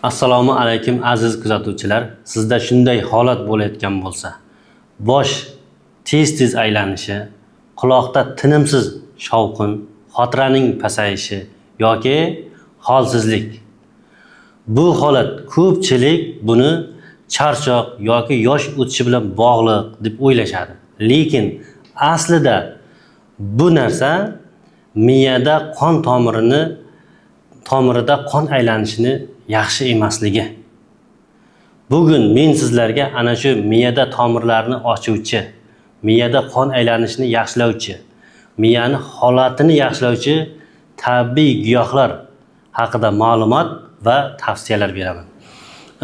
Assalomu alaykum aziz kuzatuvchilar. Sizda shunday holat bo'layotgan bo'lsa, bosh tez aylanishi, quloqda tinimsiz shovqin, xotiraning pasayishi yoki holsizlik. Bu holat ko'pchilik buni charchoq yoki yosh o'tishi bilan bog'liq deb o'ylashadi. Lekin aslida bu narsa miyada tomirida qon aylanishini yaxshi emasligi. Bugun men sizlarga ana shu miyada tomirlarni ochuvchi, miyada qon aylanishini yaxshilovchi, miyani holatini yaxshilovchi tabiiy giyohlar haqida ma'lumot va tavsiyalar beraman.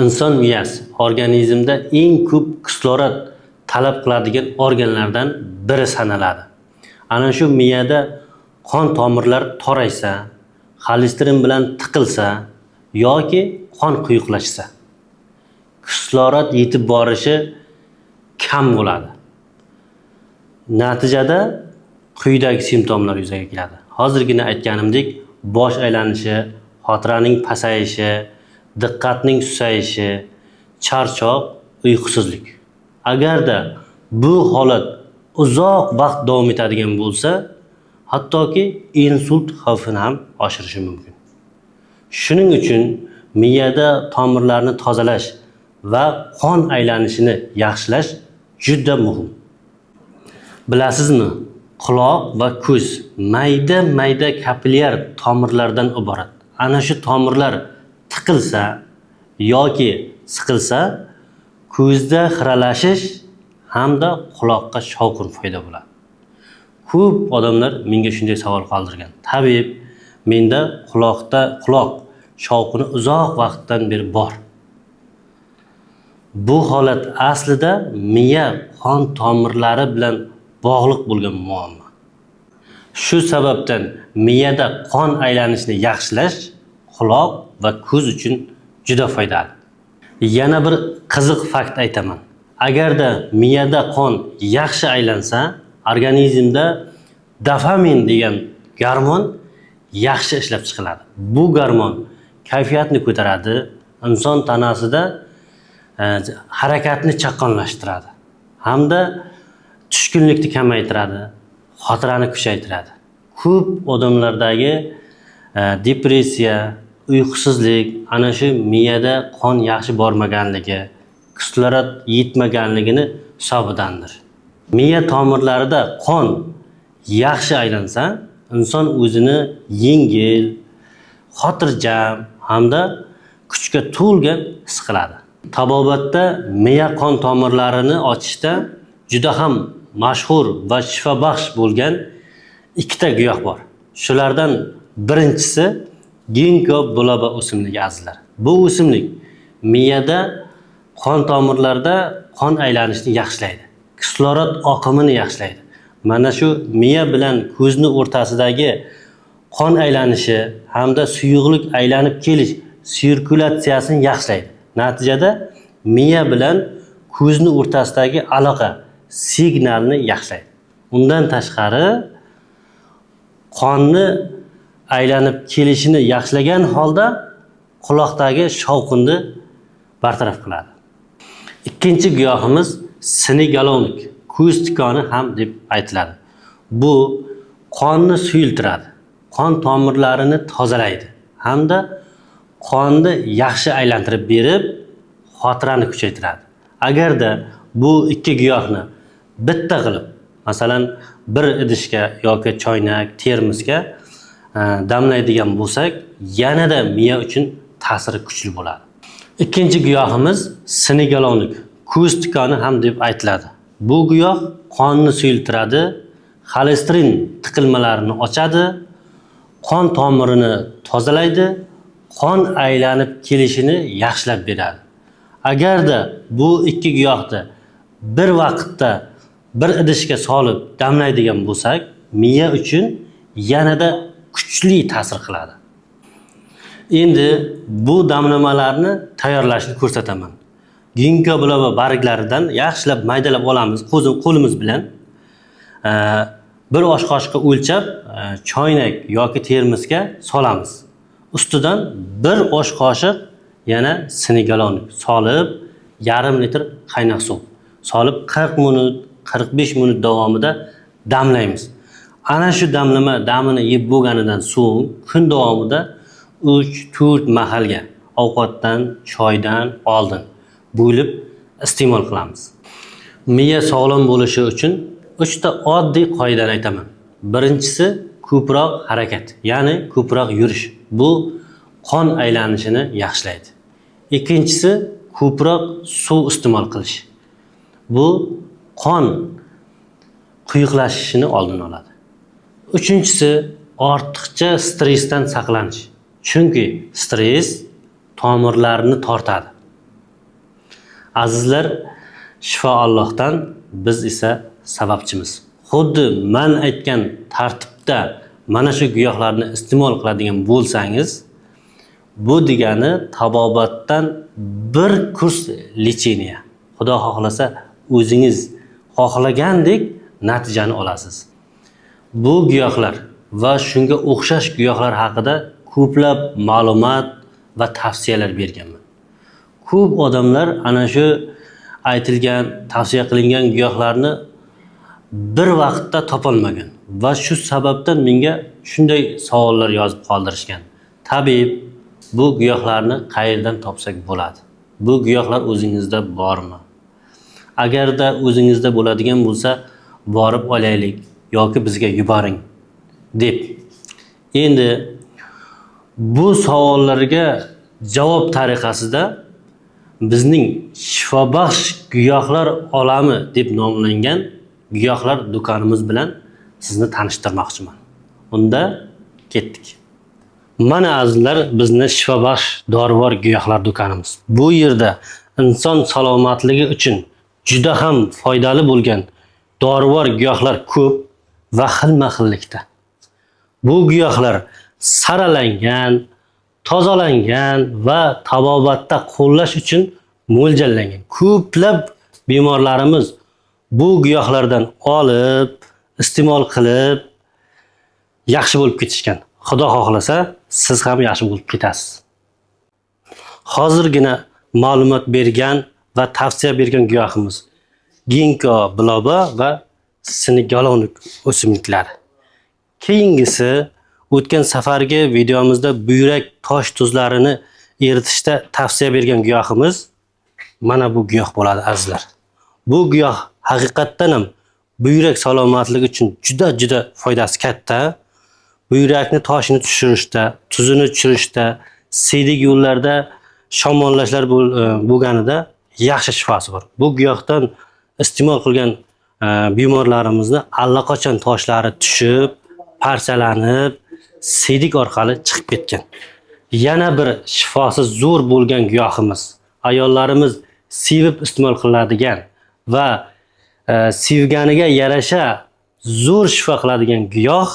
Inson miyasi organizmda eng ko'p kislorod talab qiladigan organlardan biri sanaladi. Ana shu miyada qon tomirlar toraysa, xolesterin bilan tiqilsa yoki qon quyuqlashsa, kislorod yetib borishi kam bo'ladi. Natijada quyidagi simptomlar yuzaga keladi. Hozirgina aytganimdek, bosh aylanishi, xotiraning pasayishi, diqqatning susayishi, charchoq, uyqusizlik. Agarda bu holat uzoq vaqt davom etadigan bo'lsa, hattoki insult xavfini ham oshirishi mumkin. Shuning uchun miyada tomirlarni tozalash va qon aylanishini yaxshilash juda muhim. Bilasizmi, quloq va ko'z mayda kapillyar tomirlardan iborat. Ana shu tomirlar tiqilsa yoki siqilsa, ko'zda xiralashish hamda quloqqa shovqin paydo bo'ladi. Ko'p odamlar menga shunday savol qoldirgan. Tabib, menda quloq shovqini uzoq vaqtdan beri bor. Bu holat aslida miya qon tomirlari bilan bog'liq bo'lgan muammo. Shu sababdan miyada qon aylanishini yaxshilash quloq va ko'z uchun juda foydali. Yana bir qiziq fakt aytaman. Agarda miyada qon yaxshi aylansa, organizmda dopamin degan gormon yaxshi ishlab chiqiladi. Bu gormon kayfiyatni ko'taradi, inson tanasida harakatni chaqqonlashtiradi hamda tushkunlikni kamaytiradi, xotirani kuchaytiradi. Ko'p odamlardagi depressiya, uyqusizlik ana shu miyada qon yaxshi bormaganligi, kislorod yetmaganligini hisobidandir. Miya tomirlarida qon yaxshi aylansa, inson o'zini yengil, xotirjam hamda kuchga to'lgan his qiladi. Tabobatda miya qon tomirlarini ochishda juda ham mashhur va shifobaxsh bo'lgan ikkita giyoh bor. Shulardan birinchisi ginkgo biloba o'simligi azizlar. Bu o'simlik miyada qon tomirlarida qon aylanishini yaxshilaydi. Kislorod oqimini yaxshilaydi. Mana shu miya bilan ko'zni o'rtasidagi qon aylanishi hamda suyuqlik aylanib kelish sirkulyatsiyasini yaxshilaydi. Natijada miya bilan ko'zni o'rtasidagi aloqa signalni yaxshilaydi. Undan tashqari qonni aylanib kelishini yaxshilagan holda quloqdagi shovqinni bartaraf qiladi. Ikkinchi giyohimiz sinigalovnik, ko'z tikoni ham deb aytiladi. Bu qonni suyultiradi, qon tomirlarini tozalaydi hamda qonni yaxshi aylantirib berib, xotirani kuchaytiradi. Agarda bu ikki giyohni bitta qilib, masalan, bir idishga yoki choynak, termosga damlaydigan bo'lsak, yanada miya uchun ta'siri kuchli bo'ladi. Ikkinchi giyohimiz sinigalovnik, ko'z tikoni ham deb aytiladi. Bu giyoh qonni suyultiradi, xolesterin tiqilmalarini ochadi, qon tomirini tozalaydi, qon aylanib kelishini yaxshilab beradi. Agarda bu ikki giyohni bir vaqtda bir idishga solib damlaydigan bo'lsak, miya uchun yanada kuchli ta'sir qiladi. Endi bu damlamalarni tayyorlashni ko'rsataman. Ginkgo biloba barglaridan yaxshilab maydalab olamiz qo'limiz bilan. Bir osh qoshiqqa o'lchab, choynak yoki termosga solamiz. Ustidan bir osh qoshiq yana sinigalovnik solib, yarim litr qaynoq suv solib 40 minut, 45 minut davomida damlaymiz. Ana shu damini yeb bo'lganidan so'ng kun davomida 3-4 mahalga ovqatdan, choydan oldin bo'lib iste'mol qilamiz. Miya sog'lom bo'lishi uchun 3 ta oddiy qoidani aytaman. Birinchisi ko'proq harakat, ya'ni ko'proq yurish. Bu qon aylanishini yaxshilaydi. Ikkinchisi ko'proq suv iste'mol qilish. Bu qon quyuqlashishini oldini oladi. Uchinchisi ortiqcha stressdan saqlanish. Chunki stress tomirlarni tortadi. Azizlar, shifo Allohdan, biz esa sababchimiz. Xuddi men aytgan tartibda mana shu giyohlarni iste'mol qiladigan bo'lsangiz, bu degani tabobatdan bir kurs lecheniya. Xudo xohlasa o'zingiz xohlagandek natijani olasiz. Bu giyohlar va shunga o'xshash giyohlar haqida ko'plab ma'lumot va tavsiyalar berganman. Ko'p odamlar ana shu aytilgan, tavsiya qilingan giyohlarni bir vaqtda topolmagan va shu sababdan menga shunday savollar yozib qoldirishgan. Tabib, bu giyohlarni qayerdan topsak bo'ladi? Bu giyohlar o'zingizda bormi? Agarda o'zingizda bo'ladigan bo'lsa, borib olaylik yoki bizga yuboring deb. Endi bu savollarga javob tariqasida bizning shifobaxsh giyohlar olami deb nomlangan giyohlar do'konimiz bilan sizni tanishtirmoqchiman. Unda ketdik. Mana azizlar, bizni shifobaxsh dorivor giyohlar do'konimiz. Bu yerda inson salomatligi uchun juda ham foydali bo'lgan dorivor giyohlar ko'p va xilma-xillikda. Bu giyohlar saralangan, tozalangan va tabobatda qo'llash uchun mo'ljallangan. Ko'plab bemorlarimiz bu giyohlardan olib, iste'mol qilib yaxshi bo'lib ketishgan. Xudo xohlasa, siz ham yaxshi bo'lib ketasiz. Hozirgina ma'lumot bergan va tavsiya bergan giyohimiz ginkgo biloba va sinigalovnik o'simliklari. Keyingisi o'tgan safargi videomizda buyrak tosh tuzlarini eritishda tavsiya bergan giyohimiz mana bu giyoh bo'ladi azizlar. Bu giyoh haqiqatdan ham buyrak salomatligi uchun juda foydasi katta. Buyrakni toshini tushirishda, tuzini tushirishda, siydik yo'llarda shamollashlar bo'lganida yaxshi shifosi bor. Bu giyohdan iste'mol qilgan bemorlarimizni allaqachon toshlari tushib, parchalanib, siydik orqali chiqib ketgan. Yana bir shifosi zo'r bo'lgan giyohimiz, ayollarimiz sevib iste'mol qiladigan va sevganiga yarasha zo'r shifo qiladigan giyoh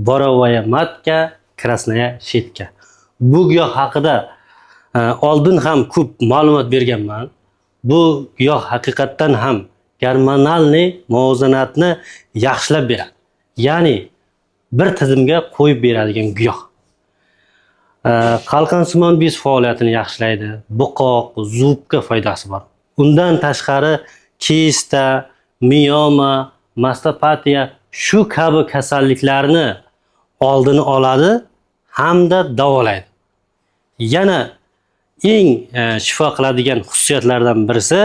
borovaya matka, krasnaya shetka. Bu giyoh haqida oldin ham ko'p ma'lumot berganman. Bu giyoh haqiqatdan ham gormonalniy muvozanatni yaxshilab beradi. Ya'ni bir tizimga qo'yib beradigan giyoh. Qalqonsimon bez faoliyatini yaxshilaydi. Buqoq, zubga foydasi bor. Undan tashqari kista, mioma, mastopatiya shu kabi kasalliklarni oldini oladi hamda davolaydi. Yana eng shifo qiladigan xususiyatlardan birisi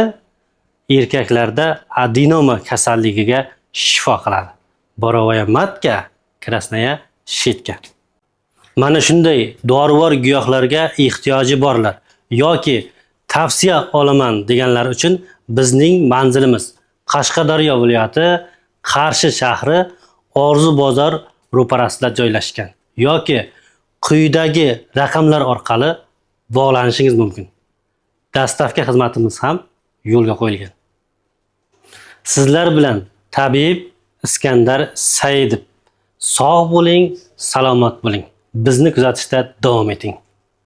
erkaklarda adenoma kasalligiga shifo qiladi. Borovaya matka, krasnaya shetka. Mana shunday dorivor giyohlarga ehtiyoji borlar yoki tavsiya olaman deganlar uchun bizning manzilimiz Qashqadaryo viloyati Qarshi shahri Orzu bozor ro'parasida joylashgan yoki quyidagi raqamlar orqali bog'lanishingiz mumkin. Dastavka xizmatimiz ham yo'lga qo'yilgan. Sizlar bilan tabib Iskandar Saidov. Sog' bo'ling, salomat bo'ling. Bizni kuzatishda davom eting.